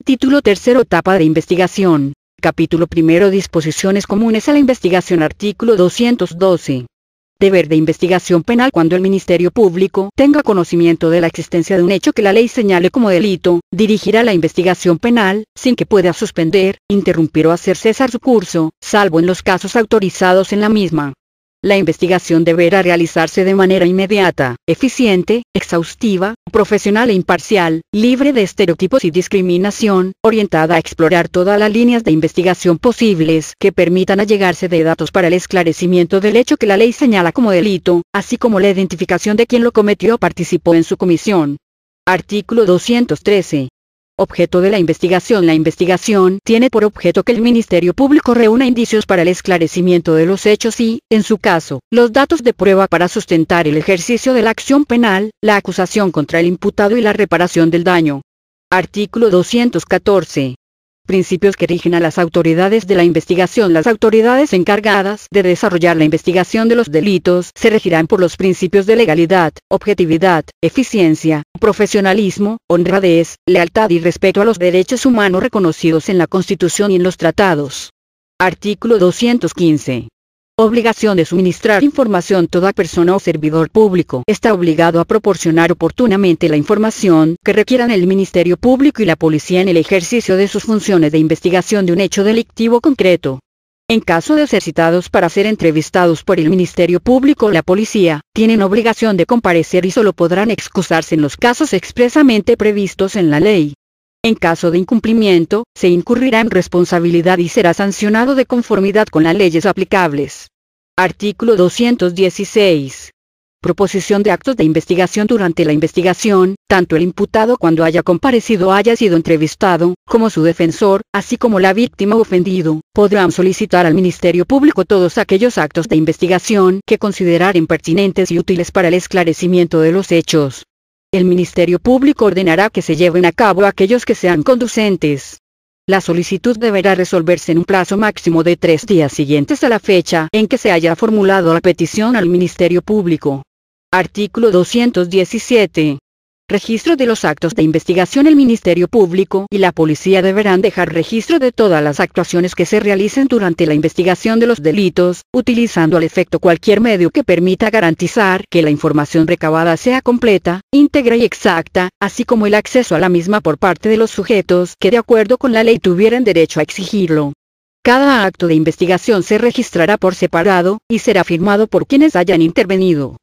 Título tercero. Etapa de investigación. Capítulo primero. Disposiciones comunes a la investigación. Artículo 212. Deber de investigación penal. Cuando el Ministerio Público tenga conocimiento de la existencia de un hecho que la ley señale como delito, dirigirá la investigación penal, sin que pueda suspender, interrumpir o hacer cesar su curso, salvo en los casos autorizados en la misma. La investigación deberá realizarse de manera inmediata, eficiente, exhaustiva, profesional e imparcial, libre de estereotipos y discriminación, orientada a explorar todas las líneas de investigación posibles que permitan allegarse de datos para el esclarecimiento del hecho que la ley señala como delito, así como la identificación de quien lo cometió o participó en su comisión. Artículo 213. Objeto de la investigación. La investigación tiene por objeto que el Ministerio Público reúna indicios para el esclarecimiento de los hechos y, en su caso, los datos de prueba para sustentar el ejercicio de la acción penal, la acusación contra el imputado y la reparación del daño. Artículo 214. Principios que rigen a las autoridades de la investigación. Las autoridades encargadas de desarrollar la investigación de los delitos se regirán por los principios de legalidad, objetividad, eficiencia, profesionalismo, honradez, lealtad y respeto a los derechos humanos reconocidos en la Constitución y en los tratados. Artículo 215. Obligación de suministrar información. Toda persona o servidor público está obligado a proporcionar oportunamente la información que requieran el Ministerio Público y la Policía en el ejercicio de sus funciones de investigación de un hecho delictivo concreto. En caso de ser citados para ser entrevistados por el Ministerio Público o la Policía, tienen obligación de comparecer y solo podrán excusarse en los casos expresamente previstos en la ley. En caso de incumplimiento, se incurrirá en responsabilidad y será sancionado de conformidad con las leyes aplicables. Artículo 216. Proposición de actos de investigación. Durante la investigación, tanto el imputado cuando haya comparecido o haya sido entrevistado, como su defensor, así como la víctima o ofendido, podrán solicitar al Ministerio Público todos aquellos actos de investigación que consideren pertinentes y útiles para el esclarecimiento de los hechos. El Ministerio Público ordenará que se lleven a cabo aquellos que sean conducentes. La solicitud deberá resolverse en un plazo máximo de 3 días siguientes a la fecha en que se haya formulado la petición al Ministerio Público. Artículo 217. Registro de los actos de investigación. El Ministerio Público y la Policía deberán dejar registro de todas las actuaciones que se realicen durante la investigación de los delitos, utilizando al efecto cualquier medio que permita garantizar que la información recabada sea completa, íntegra y exacta, así como el acceso a la misma por parte de los sujetos que de acuerdo con la ley tuvieran derecho a exigirlo. Cada acto de investigación se registrará por separado, y será firmado por quienes hayan intervenido.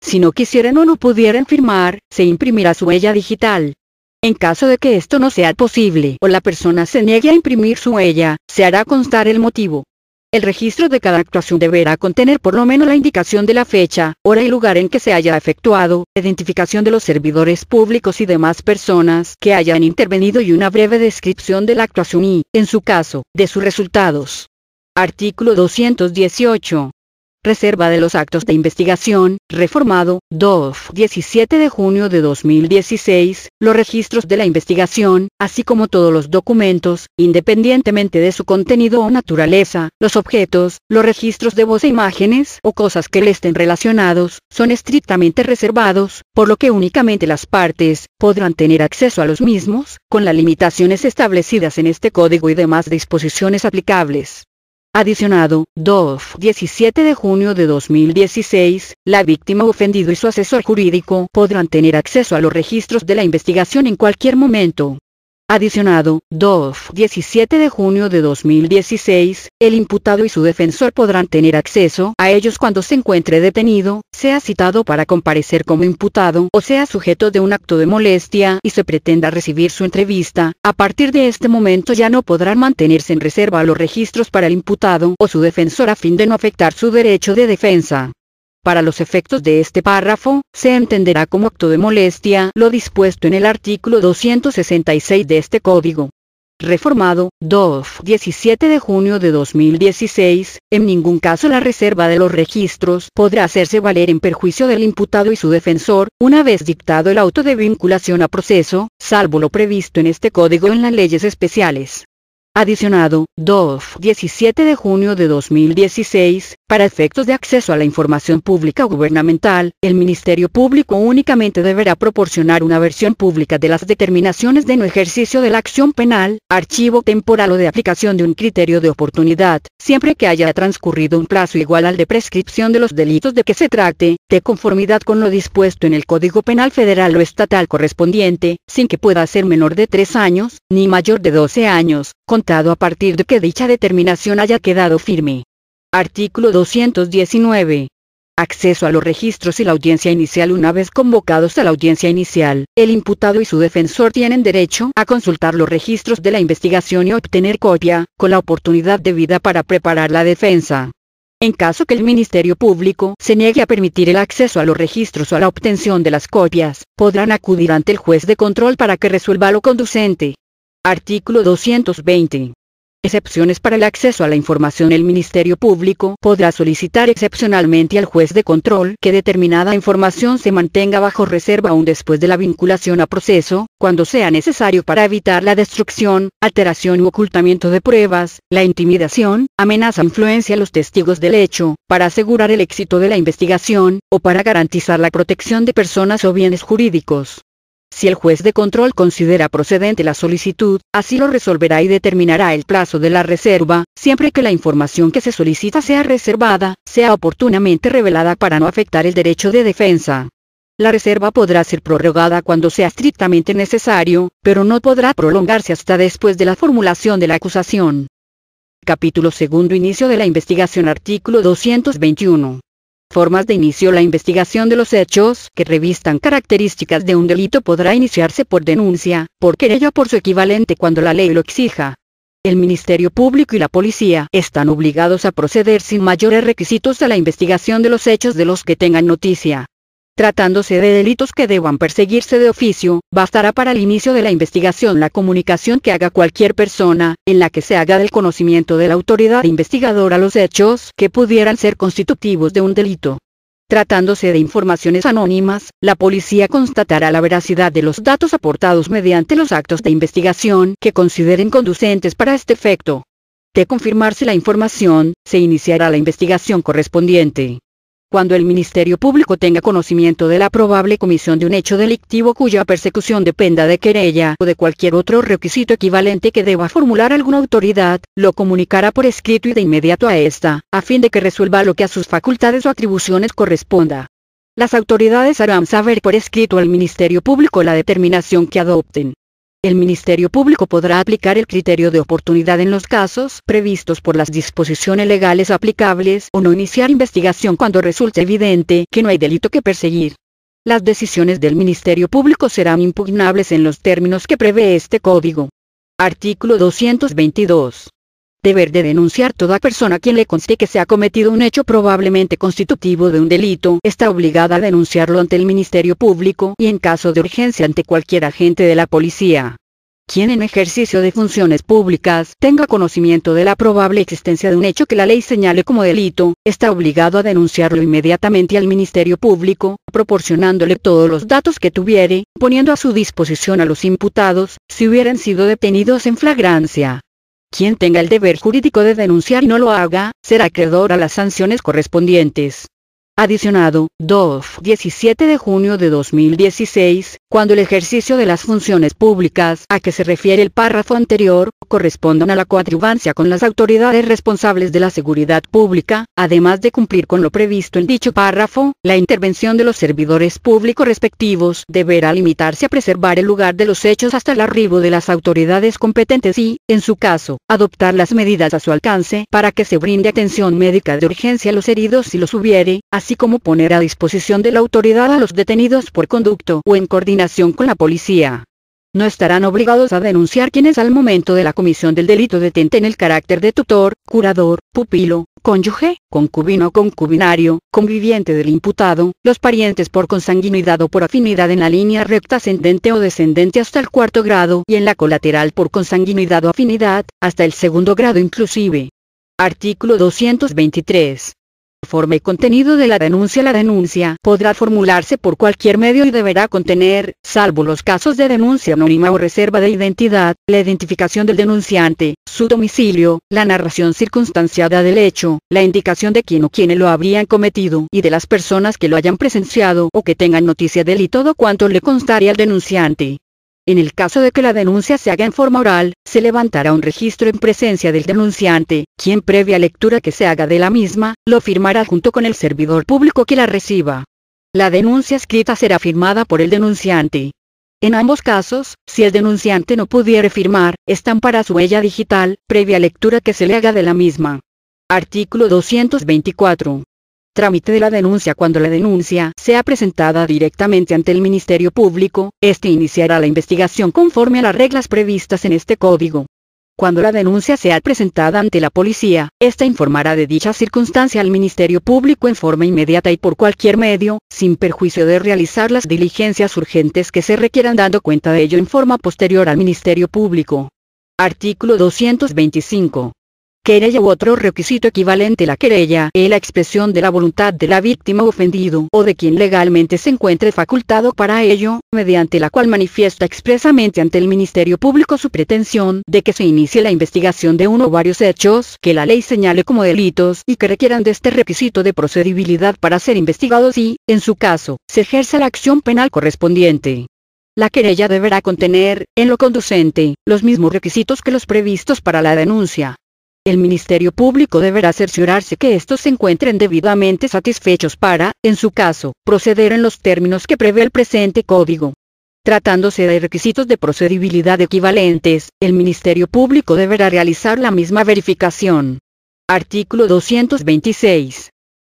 Si no quisieran o no pudieran firmar, se imprimirá su huella digital. En caso de que esto no sea posible o la persona se niegue a imprimir su huella, se hará constar el motivo. El registro de cada actuación deberá contener por lo menos la indicación de la fecha, hora y lugar en que se haya efectuado, identificación de los servidores públicos y demás personas que hayan intervenido y una breve descripción de la actuación y, en su caso, de sus resultados. Artículo 218. Reserva de los actos de investigación, reformado, 17 de junio de 2016, los registros de la investigación, así como todos los documentos, independientemente de su contenido o naturaleza, los objetos, los registros de voz e imágenes o cosas que le estén relacionados, son estrictamente reservados, por lo que únicamente las partes podrán tener acceso a los mismos, con las limitaciones establecidas en este código y demás disposiciones aplicables. Adicionado, 17 de junio de 2016, la víctima ofendido y su asesor jurídico podrán tener acceso a los registros de la investigación en cualquier momento. Adicionado, 17 de junio de 2016, el imputado y su defensor podrán tener acceso a ellos cuando se encuentre detenido, sea citado para comparecer como imputado o sea sujeto de un acto de molestia y se pretenda recibir su entrevista. A partir de este momento ya no podrán mantenerse en reserva los registros para el imputado o su defensor a fin de no afectar su derecho de defensa. Para los efectos de este párrafo, se entenderá como acto de molestia lo dispuesto en el artículo 266 de este Código. Reformado, 17 de junio de 2016, en ningún caso la reserva de los registros podrá hacerse valer en perjuicio del imputado y su defensor, una vez dictado el auto de vinculación a proceso, salvo lo previsto en este Código en las leyes especiales. Adicionado, 17 de junio de 2016, para efectos de acceso a la información pública gubernamental, el Ministerio Público únicamente deberá proporcionar una versión pública de las determinaciones de no ejercicio de la acción penal, archivo temporal o de aplicación de un criterio de oportunidad, siempre que haya transcurrido un plazo igual al de prescripción de los delitos de que se trate, de conformidad con lo dispuesto en el Código Penal Federal o estatal correspondiente, sin que pueda ser menor de 3 años, ni mayor de 12 años, contado a partir de que dicha determinación haya quedado firme. Artículo 219. Acceso a los registros y la audiencia inicial. Una vez convocados a la audiencia inicial, el imputado y su defensor tienen derecho a consultar los registros de la investigación y obtener copia, con la oportunidad debida para preparar la defensa. En caso que el Ministerio Público se niegue a permitir el acceso a los registros o a la obtención de las copias, podrán acudir ante el juez de control para que resuelva lo conducente. Artículo 220. Excepciones para el acceso a la información. El Ministerio Público podrá solicitar excepcionalmente al juez de control que determinada información se mantenga bajo reserva aún después de la vinculación a proceso, cuando sea necesario para evitar la destrucción, alteración u ocultamiento de pruebas, la intimidación, amenaza o influencia a los testigos del hecho, para asegurar el éxito de la investigación, o para garantizar la protección de personas o bienes jurídicos. Si el juez de control considera procedente la solicitud, así lo resolverá y determinará el plazo de la reserva, siempre que la información que se solicita sea reservada, sea oportunamente revelada para no afectar el derecho de defensa. La reserva podrá ser prorrogada cuando sea estrictamente necesario, pero no podrá prolongarse hasta después de la formulación de la acusación. Capítulo segundo. Inicio de la investigación. Artículo 221. Formas de inicio. La investigación de los hechos que revistan características de un delito podrá iniciarse por denuncia, por querella o por su equivalente cuando la ley lo exija. El Ministerio Público y la Policía están obligados a proceder sin mayores requisitos a la investigación de los hechos de los que tengan noticia. Tratándose de delitos que deban perseguirse de oficio, bastará para el inicio de la investigación la comunicación que haga cualquier persona, en la que se haga del conocimiento de la autoridad investigadora los hechos que pudieran ser constitutivos de un delito. Tratándose de informaciones anónimas, la policía constatará la veracidad de los datos aportados mediante los actos de investigación que consideren conducentes para este efecto. De confirmarse la información, se iniciará la investigación correspondiente. Cuando el Ministerio Público tenga conocimiento de la probable comisión de un hecho delictivo cuya persecución dependa de querella o de cualquier otro requisito equivalente que deba formular alguna autoridad, lo comunicará por escrito y de inmediato a esta, a fin de que resuelva lo que a sus facultades o atribuciones corresponda. Las autoridades harán saber por escrito al Ministerio Público la determinación que adopten. El Ministerio Público podrá aplicar el criterio de oportunidad en los casos previstos por las disposiciones legales aplicables o no iniciar investigación cuando resulte evidente que no hay delito que perseguir. Las decisiones del Ministerio Público serán impugnables en los términos que prevé este Código. Artículo 222. Deber de denunciar. Toda persona a quien le conste que se ha cometido un hecho probablemente constitutivo de un delito está obligada a denunciarlo ante el Ministerio Público y en caso de urgencia ante cualquier agente de la policía. Quien en ejercicio de funciones públicas tenga conocimiento de la probable existencia de un hecho que la ley señale como delito, está obligado a denunciarlo inmediatamente al Ministerio Público, proporcionándole todos los datos que tuviere, poniendo a su disposición a los imputados, si hubieran sido detenidos en flagrancia. Quien tenga el deber jurídico de denunciar y no lo haga, será acreedor a las sanciones correspondientes. Adicionado, 17 de junio de 2016, cuando el ejercicio de las funciones públicas a que se refiere el párrafo anterior, correspondan a la coadyuvancia con las autoridades responsables de la seguridad pública, además de cumplir con lo previsto en dicho párrafo, la intervención de los servidores públicos respectivos deberá limitarse a preservar el lugar de los hechos hasta el arribo de las autoridades competentes y, en su caso, adoptar las medidas a su alcance para que se brinde atención médica de urgencia a los heridos si los hubiere, así como poner a disposición de la autoridad a los detenidos por conducto o en coordinación con la policía. No estarán obligados a denunciar quienes al momento de la comisión del delito detenten el carácter de tutor, curador, pupilo, cónyuge, concubino o concubinario, conviviente del imputado, los parientes por consanguinidad o por afinidad en la línea recta ascendente o descendente hasta el 4º grado y en la colateral por consanguinidad o afinidad, hasta el 2º grado inclusive. Artículo 223. Forma y contenido de la denuncia. La denuncia podrá formularse por cualquier medio y deberá contener, salvo los casos de denuncia anónima o reserva de identidad, la identificación del denunciante, su domicilio, la narración circunstanciada del hecho, la indicación de quién o quiénes lo habrían cometido y de las personas que lo hayan presenciado o que tengan noticia de él y todo cuanto le constaría al denunciante. En el caso de que la denuncia se haga en forma oral, se levantará un registro en presencia del denunciante, quien previa lectura que se haga de la misma, lo firmará junto con el servidor público que la reciba. La denuncia escrita será firmada por el denunciante. En ambos casos, si el denunciante no pudiere firmar, estampará su huella digital, previa lectura que se le haga de la misma. Artículo 224. Trámite de la denuncia. Cuando la denuncia sea presentada directamente ante el Ministerio Público, este iniciará la investigación conforme a las reglas previstas en este código. Cuando la denuncia sea presentada ante la policía, ésta informará de dicha circunstancia al Ministerio Público en forma inmediata y por cualquier medio, sin perjuicio de realizar las diligencias urgentes que se requieran, dando cuenta de ello en forma posterior al Ministerio Público. Artículo 225. Querella u otro requisito equivalente. La querella es la expresión de la voluntad de la víctima ofendido o de quien legalmente se encuentre facultado para ello, mediante la cual manifiesta expresamente ante el Ministerio Público su pretensión de que se inicie la investigación de uno o varios hechos que la ley señale como delitos y que requieran de este requisito de procedibilidad para ser investigados y, en su caso, se ejerza la acción penal correspondiente. La querella deberá contener, en lo conducente, los mismos requisitos que los previstos para la denuncia. El Ministerio Público deberá cerciorarse que estos se encuentren debidamente satisfechos para, en su caso, proceder en los términos que prevé el presente código. Tratándose de requisitos de procedibilidad equivalentes, el Ministerio Público deberá realizar la misma verificación. Artículo 226.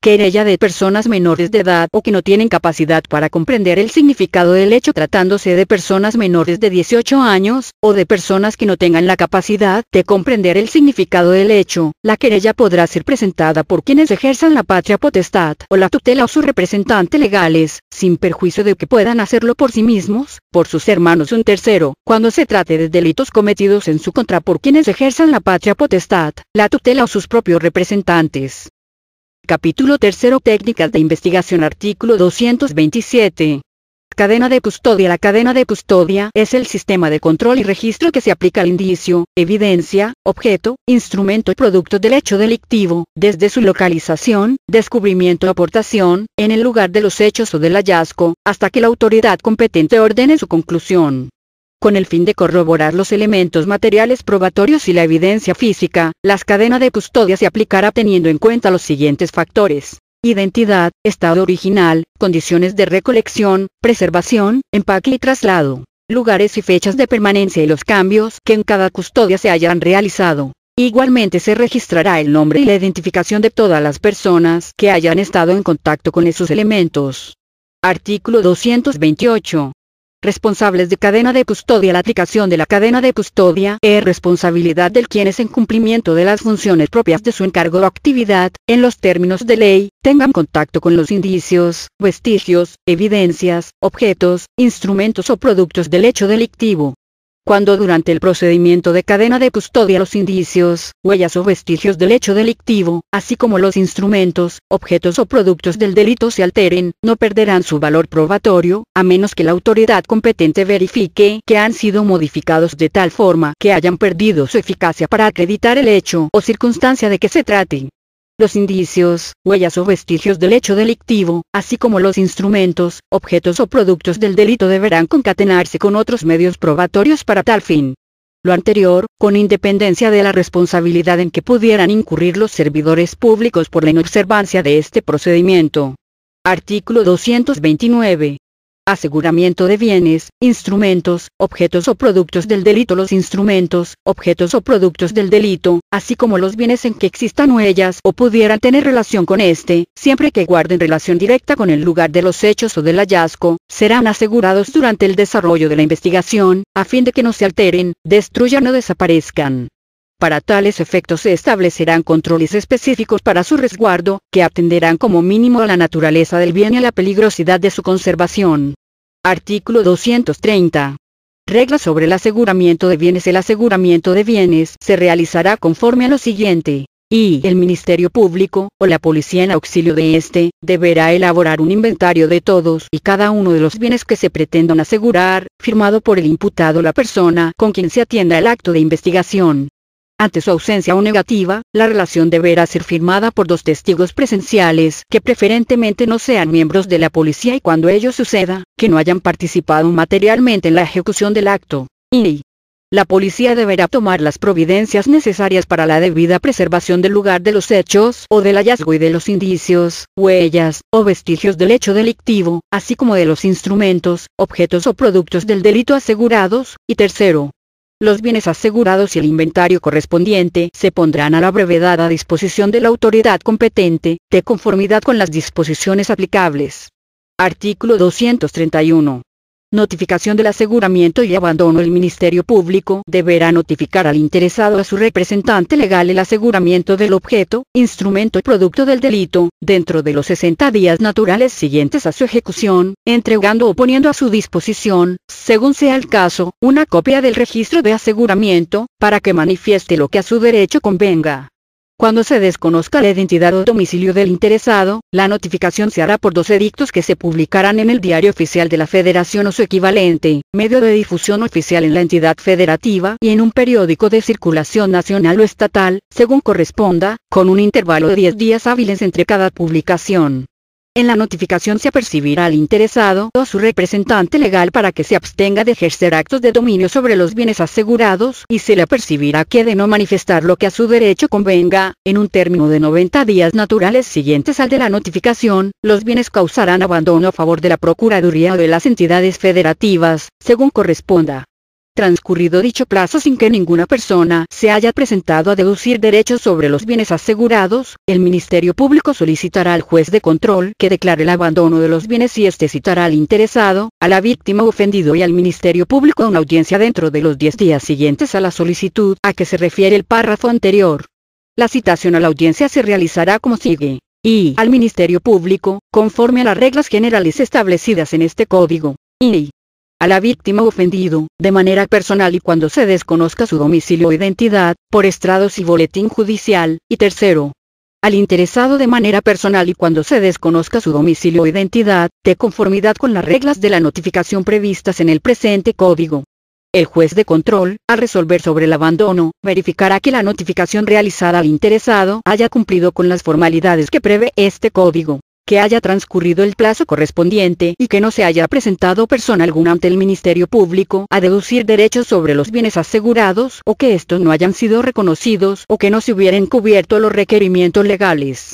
Querella de personas menores de edad o que no tienen capacidad para comprender el significado del hecho, tratándose de personas menores de 18 años, o de personas que no tengan la capacidad de comprender el significado del hecho. La querella podrá ser presentada por quienes ejerzan la patria potestad o la tutela o su representante legales, sin perjuicio de que puedan hacerlo por sí mismos, por sus hermanos o un tercero, cuando se trate de delitos cometidos en su contra por quienes ejerzan la patria potestad, la tutela o sus propios representantes. Capítulo 3. Técnicas de investigación. Artículo 227. Cadena de custodia. La cadena de custodia es el sistema de control y registro que se aplica al indicio, evidencia, objeto, instrumento y producto del hecho delictivo, desde su localización, descubrimiento o aportación, en el lugar de los hechos o del hallazgo, hasta que la autoridad competente ordene su conclusión. Con el fin de corroborar los elementos materiales probatorios y la evidencia física, la cadena de custodia se aplicará teniendo en cuenta los siguientes factores: identidad, estado original, condiciones de recolección, preservación, empaque y traslado, lugares y fechas de permanencia y los cambios que en cada custodia se hayan realizado. Igualmente se registrará el nombre y la identificación de todas las personas que hayan estado en contacto con esos elementos. Artículo 228. Responsables de cadena de custodia. La aplicación de la cadena de custodia es responsabilidad del quienes en cumplimiento de las funciones propias de su encargo o actividad, en los términos de ley, tengan contacto con los indicios, vestigios, evidencias, objetos, instrumentos o productos del hecho delictivo. Cuando durante el procedimiento de cadena de custodia los indicios, huellas o vestigios del hecho delictivo, así como los instrumentos, objetos o productos del delito se alteren, no perderán su valor probatorio, a menos que la autoridad competente verifique que han sido modificados de tal forma que hayan perdido su eficacia para acreditar el hecho o circunstancia de que se trate. Los indicios, huellas o vestigios del hecho delictivo, así como los instrumentos, objetos o productos del delito deberán concatenarse con otros medios probatorios para tal fin. Lo anterior, con independencia de la responsabilidad en que pudieran incurrir los servidores públicos por la inobservancia de este procedimiento. Artículo 229. Aseguramiento de bienes, instrumentos, objetos o productos del delito. Los instrumentos, objetos o productos del delito, así como los bienes en que existan huellas o pudieran tener relación con este, siempre que guarden relación directa con el lugar de los hechos o del hallazgo, serán asegurados durante el desarrollo de la investigación, a fin de que no se alteren, destruyan o desaparezcan. Para tales efectos se establecerán controles específicos para su resguardo, que atenderán como mínimo a la naturaleza del bien y a la peligrosidad de su conservación. Artículo 230. Reglas sobre el aseguramiento de bienes. El aseguramiento de bienes se realizará conforme a lo siguiente. y el Ministerio Público, o la policía en auxilio de este, deberá elaborar un inventario de todos y cada uno de los bienes que se pretendan asegurar, firmado por el imputado o la persona con quien se atienda el acto de investigación. Ante su ausencia o negativa, la relación deberá ser firmada por dos testigos presenciales, que preferentemente no sean miembros de la policía y cuando ello suceda, que no hayan participado materialmente en la ejecución del acto. Y la policía deberá tomar las providencias necesarias para la debida preservación del lugar de los hechos o del hallazgo y de los indicios, huellas, o vestigios del hecho delictivo, así como de los instrumentos, objetos o productos del delito asegurados, y tercero, los bienes asegurados y el inventario correspondiente se pondrán a la brevedad a disposición de la autoridad competente, de conformidad con las disposiciones aplicables. Artículo 231. Notificación del aseguramiento y abandono. El Ministerio Público deberá notificar al interesado a su representante legal el aseguramiento del objeto, instrumento y producto del delito, dentro de los 60 días naturales siguientes a su ejecución, entregando o poniendo a su disposición, según sea el caso, una copia del registro de aseguramiento, para que manifieste lo que a su derecho convenga. Cuando se desconozca la identidad o domicilio del interesado, la notificación se hará por 2 edictos que se publicarán en el Diario Oficial de la Federación o su equivalente, medio de difusión oficial en la entidad federativa y en un periódico de circulación nacional o estatal, según corresponda, con un intervalo de 10 días hábiles entre cada publicación. En la notificación se apercibirá al interesado o a su representante legal para que se abstenga de ejercer actos de dominio sobre los bienes asegurados y se le apercibirá que de no manifestar lo que a su derecho convenga, en un término de 90 días naturales siguientes al de la notificación, los bienes causarán abandono a favor de la Procuraduría o de las entidades federativas, según corresponda. Transcurrido dicho plazo sin que ninguna persona se haya presentado a deducir derechos sobre los bienes asegurados, el Ministerio Público solicitará al juez de control que declare el abandono de los bienes y este citará al interesado, a la víctima o ofendido y al Ministerio Público a una audiencia dentro de los 10 días siguientes a la solicitud a que se refiere el párrafo anterior. La citación a la audiencia se realizará como sigue. Y al Ministerio Público, conforme a las reglas generales establecidas en este código. Y a la víctima o ofendido, de manera personal y cuando se desconozca su domicilio o identidad, por estrados y boletín judicial, y tercero, al interesado de manera personal y cuando se desconozca su domicilio o identidad, de conformidad con las reglas de la notificación previstas en el presente código. El juez de control, al resolver sobre el abandono, verificará que la notificación realizada al interesado haya cumplido con las formalidades que prevé este código, que haya transcurrido el plazo correspondiente y que no se haya presentado persona alguna ante el Ministerio Público a deducir derechos sobre los bienes asegurados o que estos no hayan sido reconocidos o que no se hubieran cubierto los requerimientos legales.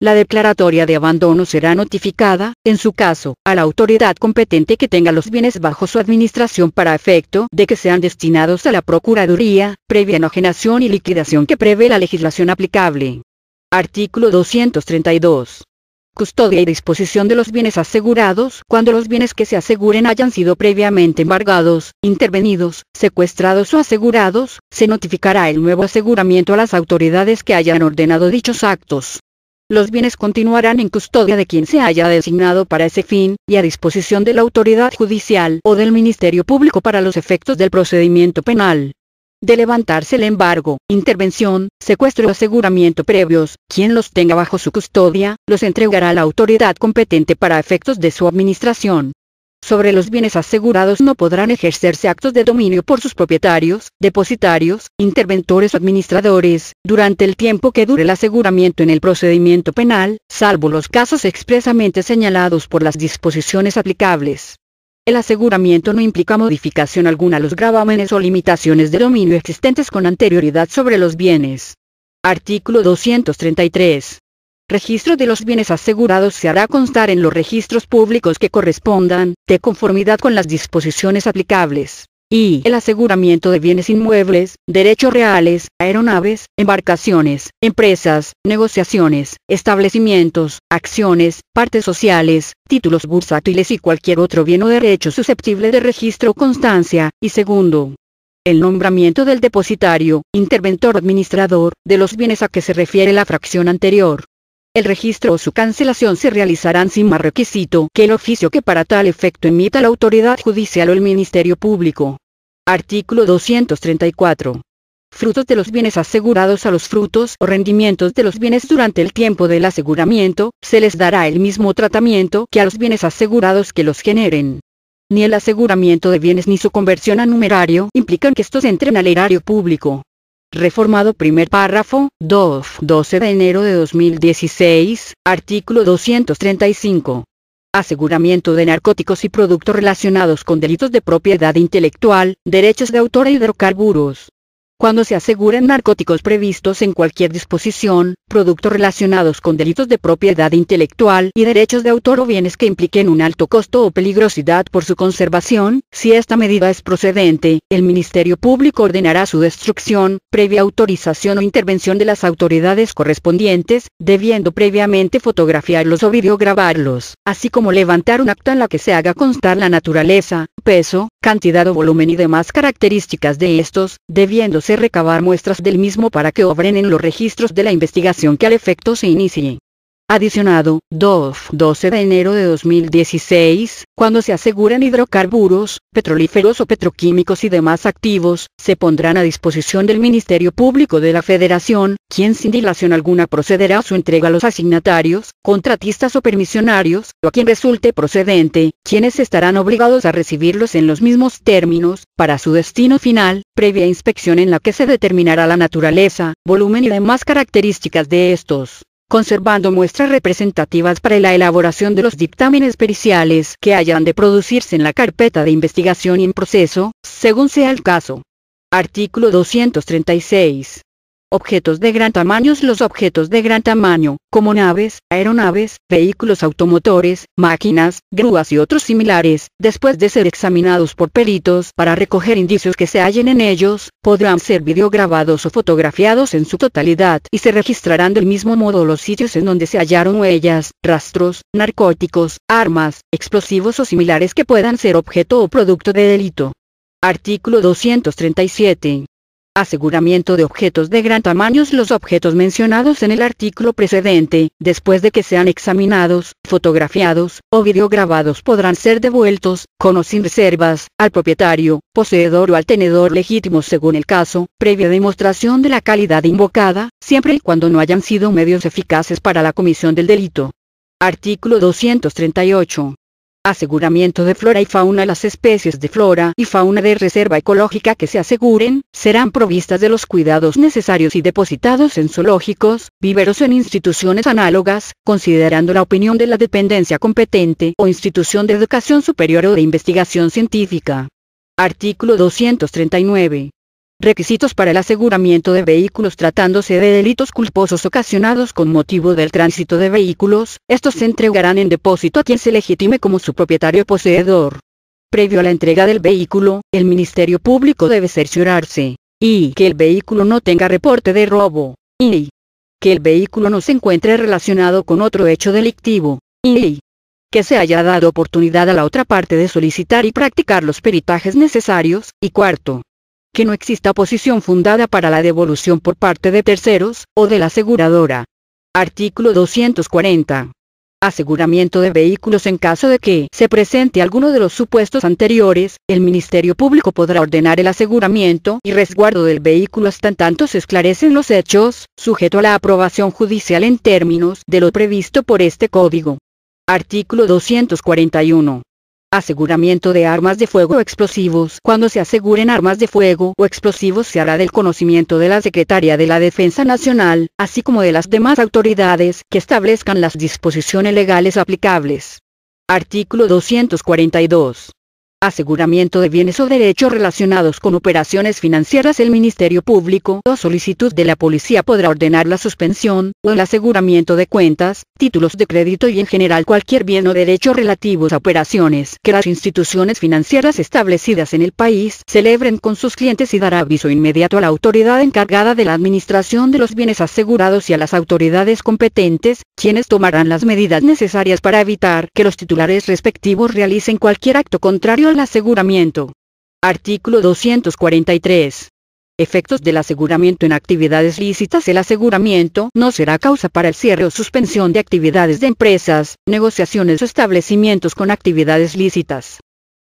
La declaratoria de abandono será notificada, en su caso, a la autoridad competente que tenga los bienes bajo su administración para efecto de que sean destinados a la Procuraduría, previa enajenación y liquidación que prevé la legislación aplicable. Artículo 232. Custodia y disposición de los bienes asegurados. Cuando los bienes que se aseguren hayan sido previamente embargados, intervenidos, secuestrados o asegurados, se notificará el nuevo aseguramiento a las autoridades que hayan ordenado dichos actos. Los bienes continuarán en custodia de quien se haya designado para ese fin, y a disposición de la autoridad judicial o del Ministerio Público para los efectos del procedimiento penal. De levantarse el embargo, intervención, secuestro o aseguramiento previos, quien los tenga bajo su custodia, los entregará a la autoridad competente para efectos de su administración. Sobre los bienes asegurados no podrán ejercerse actos de dominio por sus propietarios, depositarios, interventores o administradores, durante el tiempo que dure el aseguramiento en el procedimiento penal, salvo los casos expresamente señalados por las disposiciones aplicables. El aseguramiento no implica modificación alguna a los gravámenes o limitaciones de dominio existentes con anterioridad sobre los bienes. Artículo 233. Registro de los bienes asegurados se hará constar en los registros públicos que correspondan, de conformidad con las disposiciones aplicables. Y el aseguramiento de bienes inmuebles, derechos reales, aeronaves, embarcaciones, empresas, negociaciones, establecimientos, acciones, partes sociales, títulos bursátiles y cualquier otro bien o derecho susceptible de registro o constancia, y segundo, el nombramiento del depositario, interventor o administrador, de los bienes a que se refiere la fracción anterior. El registro o su cancelación se realizarán sin más requisito que el oficio que para tal efecto emita la autoridad judicial o el Ministerio Público. Artículo 234. frutos de los bienes asegurados a los frutos o rendimientos de los bienes durante el tiempo del aseguramiento, se les dará el mismo tratamiento que a los bienes asegurados que los generen. Ni el aseguramiento de bienes ni su conversión a numerario implican que estos entren al erario público. Reformado primer párrafo, 12 de enero de 2016, artículo 235. Aseguramiento de narcóticos y productos relacionados con delitos de propiedad intelectual, derechos de autor e hidrocarburos. Cuando se aseguren narcóticos previstos en cualquier disposición, productos relacionados con delitos de propiedad intelectual y derechos de autor o bienes que impliquen un alto costo o peligrosidad por su conservación, si esta medida es procedente, el Ministerio Público ordenará su destrucción, previa autorización o intervención de las autoridades correspondientes, debiendo previamente fotografiarlos o videograbarlos, así como levantar un acta en la que se haga constar la naturaleza, peso, cantidad o volumen y demás características de estos, debiéndose recabar muestras del mismo para que obren en los registros de la investigación que al efecto se inicie. Adicionado, 12 de enero de 2016, cuando se aseguren hidrocarburos, petrolíferos o petroquímicos y demás activos, se pondrán a disposición del Ministerio Público de la Federación, quien sin dilación alguna procederá a su entrega a los asignatarios, contratistas o permisionarios, o a quien resulte procedente, quienes estarán obligados a recibirlos en los mismos términos, para su destino final, previa inspección en la que se determinará la naturaleza, volumen y demás características de estos, conservando muestras representativas para la elaboración de los dictámenes periciales que hayan de producirse en la carpeta de investigación y en proceso, según sea el caso. Artículo 236. Objetos de gran tamaño. Los objetos de gran tamaño, como naves, aeronaves, vehículos automotores, máquinas, grúas y otros similares, después de ser examinados por peritos para recoger indicios que se hallen en ellos, podrán ser videograbados o fotografiados en su totalidad y se registrarán del mismo modo los sitios en donde se hallaron huellas, rastros, narcóticos, armas, explosivos o similares que puedan ser objeto o producto de delito. Artículo 237. Aseguramiento de objetos de gran tamaño. Los objetos mencionados en el artículo precedente, después de que sean examinados, fotografiados o videograbados, podrán ser devueltos, con o sin reservas, al propietario, poseedor o al tenedor legítimo según el caso, previa demostración de la calidad invocada, siempre y cuando no hayan sido medios eficaces para la comisión del delito. Artículo 238. Aseguramiento de flora y fauna. Las especies de flora y fauna de reserva ecológica que se aseguren, serán provistas de los cuidados necesarios y depositados en zoológicos, viveros o en instituciones análogas, considerando la opinión de la dependencia competente o institución de educación superior o de investigación científica. Artículo 239. Requisitos para el aseguramiento de vehículos. Tratándose de delitos culposos ocasionados con motivo del tránsito de vehículos, estos se entregarán en depósito a quien se legitime como su propietario poseedor. Previo a la entrega del vehículo, el Ministerio Público debe cerciorarse y que el vehículo no tenga reporte de robo, y que el vehículo no se encuentre relacionado con otro hecho delictivo, y que se haya dado oportunidad a la otra parte de solicitar y practicar los peritajes necesarios, y cuarto, que no exista oposición fundada para la devolución por parte de terceros, o de la aseguradora. Artículo 240. Aseguramiento de vehículos. En caso de que se presente alguno de los supuestos anteriores, el Ministerio Público podrá ordenar el aseguramiento y resguardo del vehículo hasta en tanto se esclarecen los hechos, sujeto a la aprobación judicial en términos de lo previsto por este Código. Artículo 241. Aseguramiento de armas de fuego o explosivos. Cuando se aseguren armas de fuego o explosivos se hará del conocimiento de la Secretaría de la Defensa Nacional, así como de las demás autoridades que establezcan las disposiciones legales aplicables. Artículo 242. Aseguramiento de bienes o derechos relacionados con operaciones financieras. El Ministerio Público, a solicitud de la Policía, podrá ordenar la suspensión o el aseguramiento de cuentas, títulos de crédito y en general cualquier bien o derecho relativos a operaciones que las instituciones financieras establecidas en el país celebren con sus clientes y dará aviso inmediato a la autoridad encargada de la administración de los bienes asegurados y a las autoridades competentes, quienes tomarán las medidas necesarias para evitar que los titulares respectivos realicen cualquier acto contrario al aseguramiento. Artículo 243. Efectos del aseguramiento en actividades lícitas. El aseguramiento no será causa para el cierre o suspensión de actividades de empresas, negociaciones o establecimientos con actividades lícitas.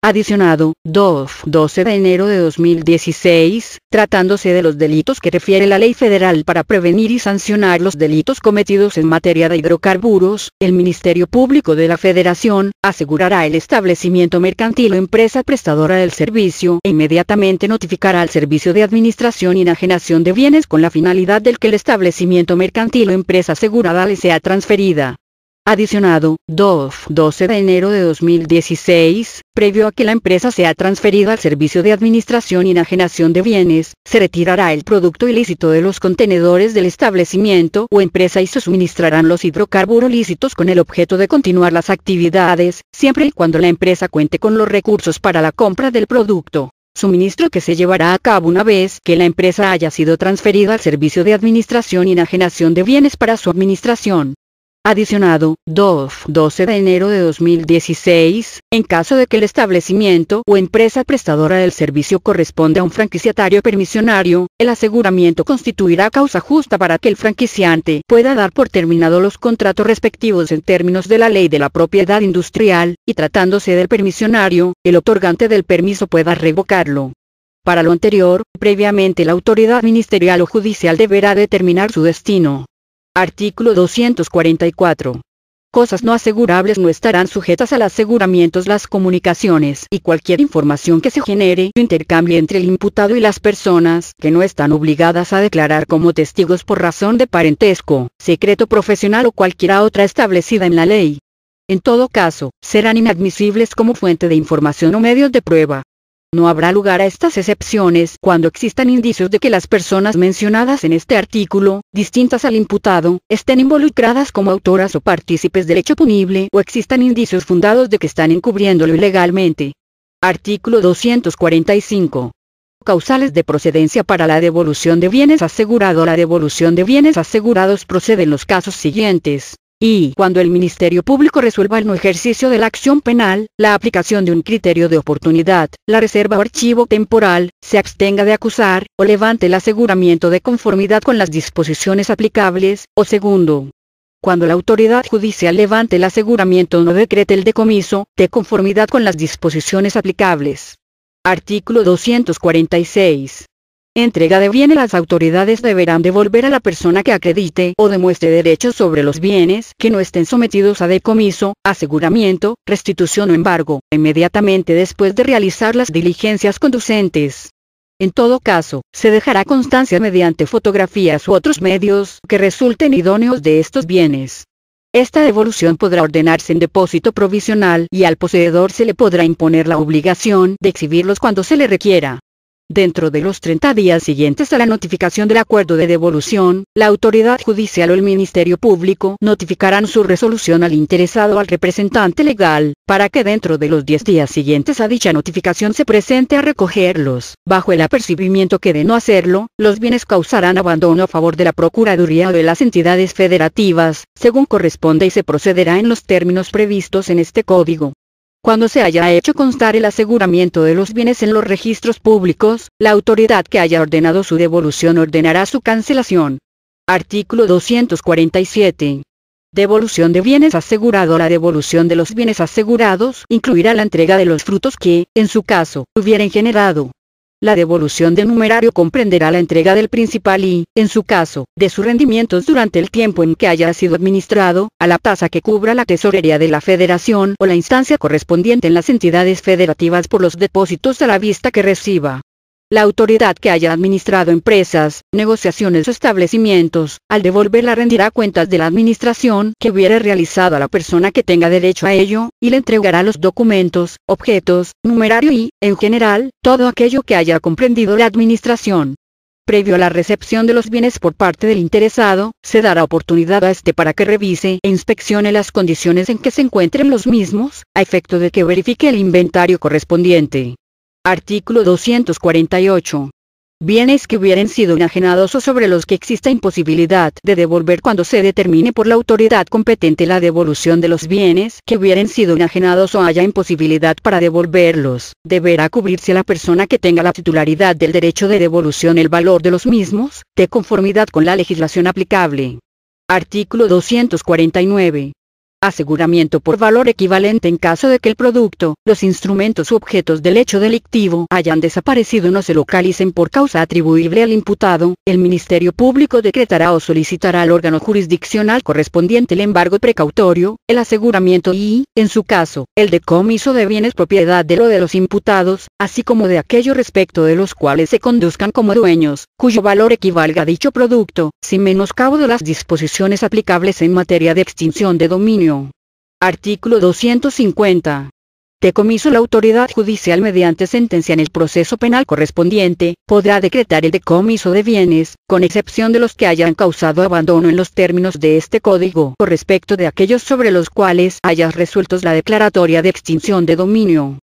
Adicionado, 12 de enero de 2016, tratándose de los delitos que refiere la Ley Federal para prevenir y sancionar los delitos cometidos en materia de hidrocarburos, el Ministerio Público de la Federación asegurará el establecimiento mercantil o empresa prestadora del servicio e inmediatamente notificará al Servicio de Administración y Enajenación de Bienes con la finalidad de que el establecimiento mercantil o empresa asegurada le sea transferida. Adicionado, 12 de enero de 2016, previo a que la empresa sea transferida al Servicio de Administración y Enajenación de Bienes, se retirará el producto ilícito de los contenedores del establecimiento o empresa y se suministrarán los hidrocarburos lícitos con el objeto de continuar las actividades, siempre y cuando la empresa cuente con los recursos para la compra del producto. Suministro que se llevará a cabo una vez que la empresa haya sido transferida al Servicio de Administración y Enajenación de Bienes para su administración. Adicionado, 12 de enero de 2016, en caso de que el establecimiento o empresa prestadora del servicio corresponda a un franquiciatario permisionario, el aseguramiento constituirá causa justa para que el franquiciante pueda dar por terminado los contratos respectivos en términos de la Ley de la Propiedad Industrial, y tratándose del permisionario, el otorgante del permiso pueda revocarlo. Para lo anterior, previamente la autoridad ministerial o judicial deberá determinar su destino. Artículo 244. Cosas no asegurables no estarán sujetas al aseguramiento las comunicaciones y cualquier información que se genere o intercambie entre el imputado y las personas que no están obligadas a declarar como testigos por razón de parentesco, secreto profesional o cualquiera otra establecida en la ley. En todo caso, serán inadmisibles como fuente de información o medios de prueba. No habrá lugar a estas excepciones cuando existan indicios de que las personas mencionadas en este artículo, distintas al imputado, estén involucradas como autoras o partícipes del hecho punible o existan indicios fundados de que están encubriéndolo ilegalmente. Artículo 245. Causales de procedencia para la devolución de bienes asegurado. La devolución de bienes asegurados procede en los casos siguientes. Y, cuando el Ministerio Público resuelva el no ejercicio de la acción penal, la aplicación de un criterio de oportunidad, la reserva o archivo temporal, se abstenga de acusar, o levante el aseguramiento de conformidad con las disposiciones aplicables, o segundo, cuando la autoridad judicial levante el aseguramiento o no decrete el decomiso, de conformidad con las disposiciones aplicables. Artículo 246. Entrega de bienes. Las autoridades deberán devolver a la persona que acredite o demuestre derechos sobre los bienes que no estén sometidos a decomiso, aseguramiento, restitución o embargo, inmediatamente después de realizar las diligencias conducentes. En todo caso, se dejará constancia mediante fotografías u otros medios que resulten idóneos de estos bienes. Esta devolución podrá ordenarse en depósito provisional y al poseedor se le podrá imponer la obligación de exhibirlos cuando se le requiera. Dentro de los 30 días siguientes a la notificación del acuerdo de devolución, la autoridad judicial o el Ministerio Público notificarán su resolución al interesado o al representante legal, para que dentro de los 10 días siguientes a dicha notificación se presente a recogerlos. Bajo el apercibimiento que de no hacerlo, los bienes causarán abandono a favor de la Procuraduría o de las entidades federativas, según corresponda, y se procederá en los términos previstos en este código. Cuando se haya hecho constar el aseguramiento de los bienes en los registros públicos, la autoridad que haya ordenado su devolución ordenará su cancelación. Artículo 247. Devolución de bienes asegurado. La devolución de los bienes asegurados incluirá la entrega de los frutos que, en su caso, hubieran generado. La devolución del numerario comprenderá la entrega del principal y, en su caso, de sus rendimientos durante el tiempo en que haya sido administrado, a la tasa que cubra la tesorería de la Federación o la instancia correspondiente en las entidades federativas por los depósitos a la vista que reciba. La autoridad que haya administrado empresas, negociaciones o establecimientos, al devolverla rendirá cuentas de la administración que hubiera realizado a la persona que tenga derecho a ello, y le entregará los documentos, objetos, numerario y, en general, todo aquello que haya comprendido la administración. Previo a la recepción de los bienes por parte del interesado, se dará oportunidad a este para que revise e inspeccione las condiciones en que se encuentren los mismos, a efecto de que verifique el inventario correspondiente. Artículo 248. Bienes que hubieran sido enajenados o sobre los que exista imposibilidad de devolver cuando se determine por la autoridad competente la devolución de los bienes que hubieran sido enajenados o haya imposibilidad para devolverlos, deberá cubrirse a la persona que tenga la titularidad del derecho de devolución el valor de los mismos, de conformidad con la legislación aplicable. Artículo 249. Aseguramiento por valor equivalente en caso de que el producto, los instrumentos u objetos del hecho delictivo hayan desaparecido o no se localicen por causa atribuible al imputado, el Ministerio Público decretará o solicitará al órgano jurisdiccional correspondiente el embargo precautorio, el aseguramiento y, en su caso, el decomiso de bienes propiedad de lo de los imputados, así como de aquellos respecto de los cuales se conduzcan como dueños, cuyo valor equivalga a dicho producto, sin menoscabo de las disposiciones aplicables en materia de extinción de dominio. Artículo 250. Decomiso. La autoridad judicial mediante sentencia en el proceso penal correspondiente, podrá decretar el decomiso de bienes, con excepción de los que hayan causado abandono en los términos de este código, o respecto de aquellos sobre los cuales hayas resueltos la declaratoria de extinción de dominio.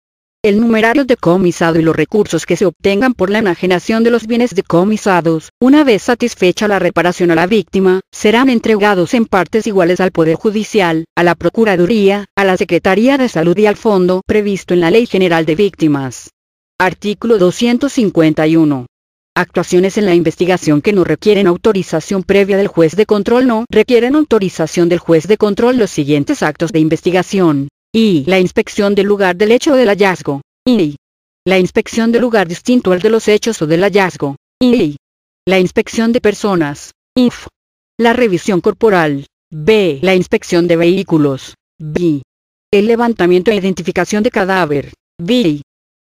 El numerario decomisado y los recursos que se obtengan por la enajenación de los bienes decomisados, una vez satisfecha la reparación a la víctima, serán entregados en partes iguales al Poder Judicial, a la Procuraduría, a la Secretaría de Salud y al fondo previsto en la Ley General de Víctimas. Artículo 251. Actuaciones en la investigación que no requieren autorización previa del juez de control. No requieren autorización del juez de control los siguientes actos de investigación. Y la inspección del lugar del hecho o del hallazgo. Y la inspección del lugar distinto al de los hechos o del hallazgo. Y la inspección de personas. Inf. La revisión corporal. B. La inspección de vehículos. B. El levantamiento e identificación de cadáver. B.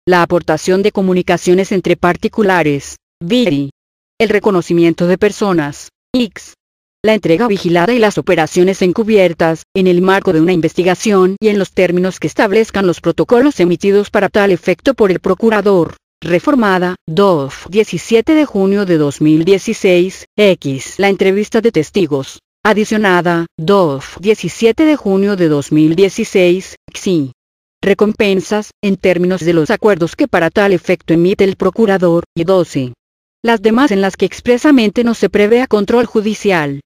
La aportación de comunicaciones entre particulares. B. El reconocimiento de personas. X. La entrega vigilada y las operaciones encubiertas, en el marco de una investigación y en los términos que establezcan los protocolos emitidos para tal efecto por el Procurador. Reformada, DOF 17 de junio de 2016, X. La entrevista de testigos. Adicionada, DOF 17 de junio de 2016, XI. Recompensas, en términos de los acuerdos que para tal efecto emite el Procurador, y 12. Las demás en las que expresamente no se prevea control judicial.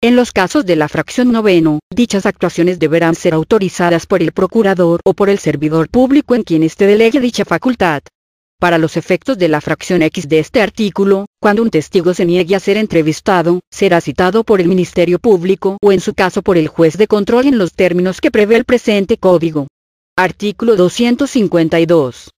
En los casos de la fracción noveno, dichas actuaciones deberán ser autorizadas por el procurador o por el servidor público en quien éste delegue dicha facultad. Para los efectos de la fracción X de este artículo, cuando un testigo se niegue a ser entrevistado, será citado por el Ministerio Público o en su caso por el juez de control en los términos que prevé el presente código. Artículo 252.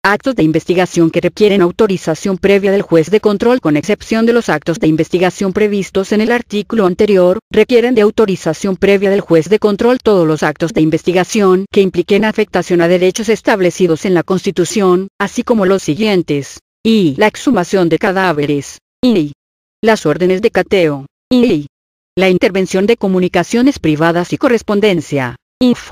Actos de investigación que requieren autorización previa del juez de control, con excepción de los actos de investigación previstos en el artículo anterior, requieren de autorización previa del juez de control todos los actos de investigación que impliquen afectación a derechos establecidos en la Constitución, así como los siguientes: y la exhumación de cadáveres, y las órdenes de cateo, y la intervención de comunicaciones privadas y correspondencia, INF.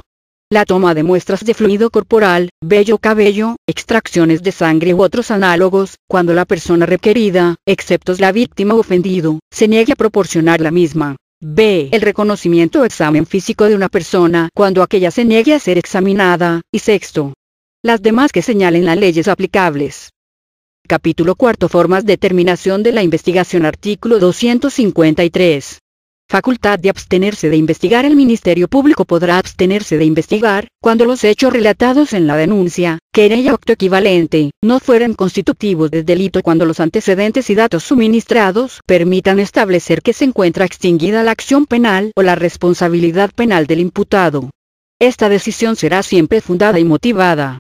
La toma de muestras de fluido corporal, vello o cabello, extracciones de sangre u otros análogos, cuando la persona requerida, excepto la víctima o ofendido, se niegue a proporcionar la misma. B. El reconocimiento o examen físico de una persona, cuando aquella se niegue a ser examinada. Y sexto. Las demás que señalen las leyes aplicables. Capítulo cuarto. Formas de terminación de la investigación. Artículo 253. Facultad de abstenerse de investigar. El Ministerio Público podrá abstenerse de investigar, cuando los hechos relatados en la denuncia, querella o acto equivalente, no fueran constitutivos de delito, cuando los antecedentes y datos suministrados permitan establecer que se encuentra extinguida la acción penal o la responsabilidad penal del imputado. Esta decisión será siempre fundada y motivada.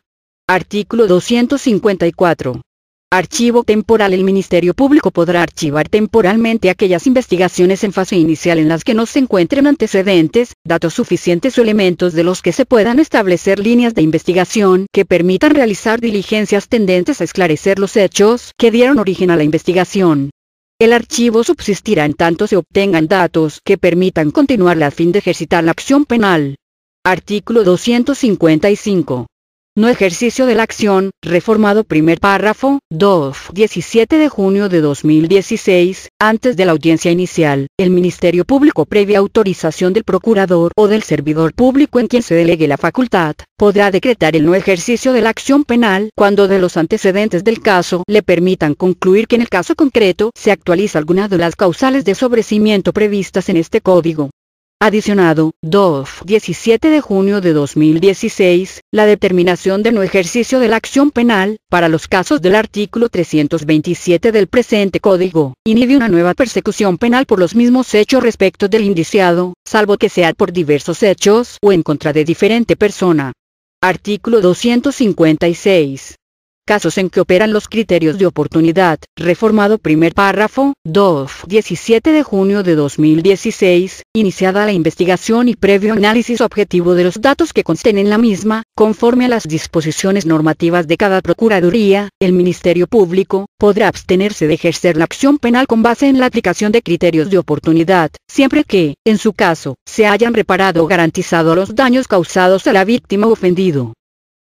Artículo 254. Archivo temporal. El Ministerio Público podrá archivar temporalmente aquellas investigaciones en fase inicial en las que no se encuentren antecedentes, datos suficientes o elementos de los que se puedan establecer líneas de investigación que permitan realizar diligencias tendentes a esclarecer los hechos que dieron origen a la investigación. El archivo subsistirá en tanto se obtengan datos que permitan continuarla a fin de ejercitar la acción penal. Artículo 255. No ejercicio de la acción, reformado primer párrafo, DOF 17 de junio de 2016, antes de la audiencia inicial, el Ministerio Público, previa autorización del Procurador o del servidor público en quien se delegue la facultad, podrá decretar el no ejercicio de la acción penal cuando de los antecedentes del caso le permitan concluir que en el caso concreto se actualiza alguna de las causales de sobrecimiento previstas en este código. Adicionado, 2. 17 de junio de 2016, la determinación de no ejercicio de la acción penal, para los casos del artículo 327 del presente Código, inhibe una nueva persecución penal por los mismos hechos respecto del indiciado, salvo que sea por diversos hechos o en contra de diferente persona. Artículo 256. Casos en que operan los criterios de oportunidad, reformado primer párrafo, 2. 17 de junio de 2016, iniciada la investigación y previo análisis objetivo de los datos que consten en la misma, conforme a las disposiciones normativas de cada Procuraduría, el Ministerio Público podrá abstenerse de ejercer la acción penal con base en la aplicación de criterios de oportunidad, siempre que, en su caso, se hayan reparado o garantizado los daños causados a la víctima o ofendido.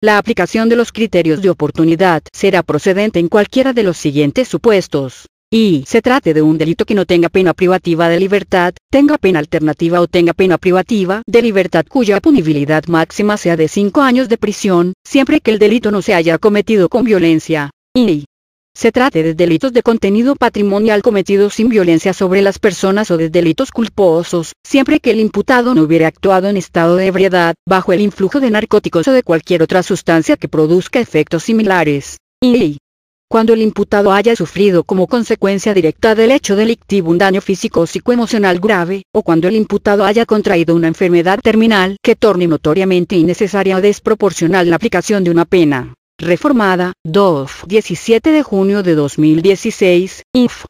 La aplicación de los criterios de oportunidad será procedente en cualquiera de los siguientes supuestos. Y se trate de un delito que no tenga pena privativa de libertad, tenga pena alternativa o tenga pena privativa de libertad cuya punibilidad máxima sea de 5 años de prisión, siempre que el delito no se haya cometido con violencia. Y se trate de delitos de contenido patrimonial cometidos sin violencia sobre las personas o de delitos culposos, siempre que el imputado no hubiera actuado en estado de ebriedad, bajo el influjo de narcóticos o de cualquier otra sustancia que produzca efectos similares. Y cuando el imputado haya sufrido como consecuencia directa del hecho delictivo un daño físico o psicoemocional grave, o cuando el imputado haya contraído una enfermedad terminal que torne notoriamente innecesaria o desproporcional la aplicación de una pena. Reformada, 2. 17 de junio de 2016, INF.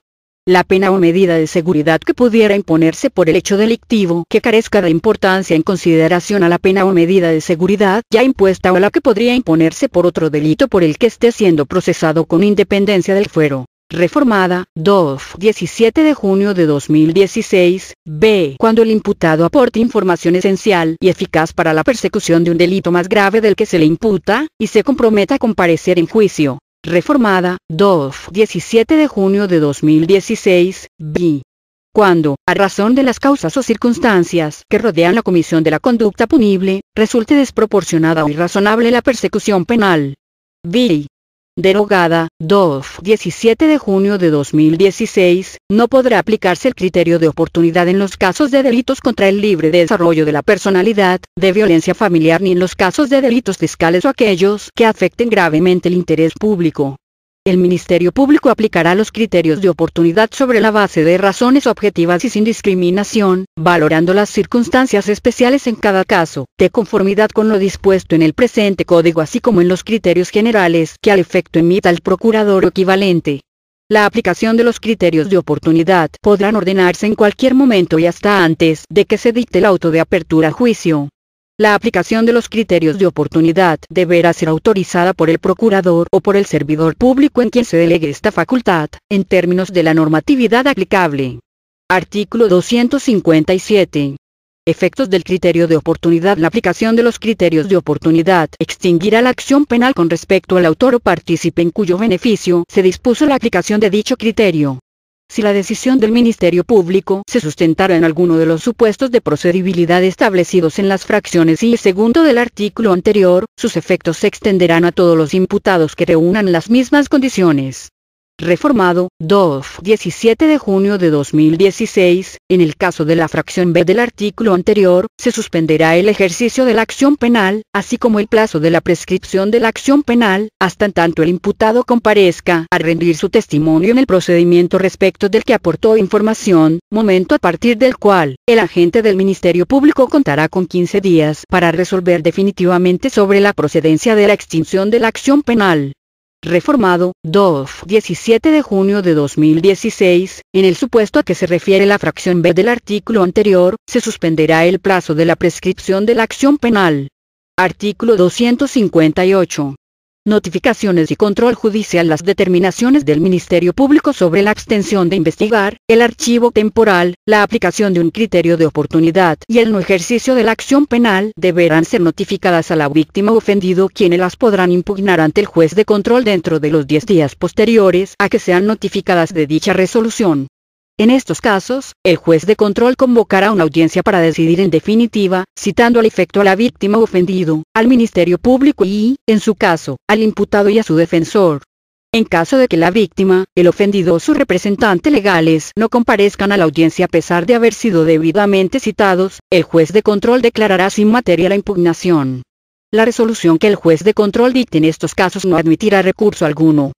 La pena o medida de seguridad que pudiera imponerse por el hecho delictivo que carezca de importancia en consideración a la pena o medida de seguridad ya impuesta o la que podría imponerse por otro delito por el que esté siendo procesado con independencia del fuero. Reformada, 2. 17 de junio de 2016, b. Cuando el imputado aporte información esencial y eficaz para la persecución de un delito más grave del que se le imputa, y se comprometa a comparecer en juicio. Reformada, 2. 17 de junio de 2016, b. Cuando, a razón de las causas o circunstancias que rodean la comisión de la conducta punible, resulte desproporcionada o irrazonable la persecución penal. b. Derogada, 2. 17 de junio de 2016, no podrá aplicarse el criterio de oportunidad en los casos de delitos contra el libre desarrollo de la personalidad, de violencia familiar ni en los casos de delitos fiscales o aquellos que afecten gravemente el interés público. El Ministerio Público aplicará los criterios de oportunidad sobre la base de razones objetivas y sin discriminación, valorando las circunstancias especiales en cada caso, de conformidad con lo dispuesto en el presente Código así como en los criterios generales que al efecto emita el procurador equivalente. La aplicación de los criterios de oportunidad podrán ordenarse en cualquier momento y hasta antes de que se dicte el auto de apertura a juicio. La aplicación de los criterios de oportunidad deberá ser autorizada por el procurador o por el servidor público en quien se delegue esta facultad, en términos de la normatividad aplicable. Artículo 257. Efectos del criterio de oportunidad. La aplicación de los criterios de oportunidad extinguirá la acción penal con respecto al autor o partícipe en cuyo beneficio se dispuso la aplicación de dicho criterio. Si la decisión del Ministerio Público se sustentara en alguno de los supuestos de procedibilidad establecidos en las fracciones y segundo del artículo anterior, sus efectos se extenderán a todos los imputados que reúnan las mismas condiciones. Reformado, 2. 17 de junio de 2016, en el caso de la fracción B del artículo anterior, se suspenderá el ejercicio de la acción penal, así como el plazo de la prescripción de la acción penal, hasta en tanto el imputado comparezca a rendir su testimonio en el procedimiento respecto del que aportó información, momento a partir del cual, el agente del Ministerio Público contará con 15 días para resolver definitivamente sobre la procedencia de la extinción de la acción penal. Reformado, 2. 17 de junio de 2016, en el supuesto a que se refiere la fracción B del artículo anterior, se suspenderá el plazo de la prescripción de la acción penal. Artículo 258. Notificaciones y control judicial. Las determinaciones del Ministerio Público sobre la abstención de investigar, el archivo temporal, la aplicación de un criterio de oportunidad y el no ejercicio de la acción penal deberán ser notificadas a la víctima o ofendido, quienes las podrán impugnar ante el juez de control dentro de los 10 días posteriores a que sean notificadas de dicha resolución. En estos casos, el juez de control convocará una audiencia para decidir en definitiva, citando al efecto a la víctima o ofendido, al Ministerio Público y, en su caso, al imputado y a su defensor. En caso de que la víctima, el ofendido o su representante legales no comparezcan a la audiencia a pesar de haber sido debidamente citados, el juez de control declarará sin materia la impugnación. La resolución que el juez de control dicte en estos casos no admitirá recurso alguno.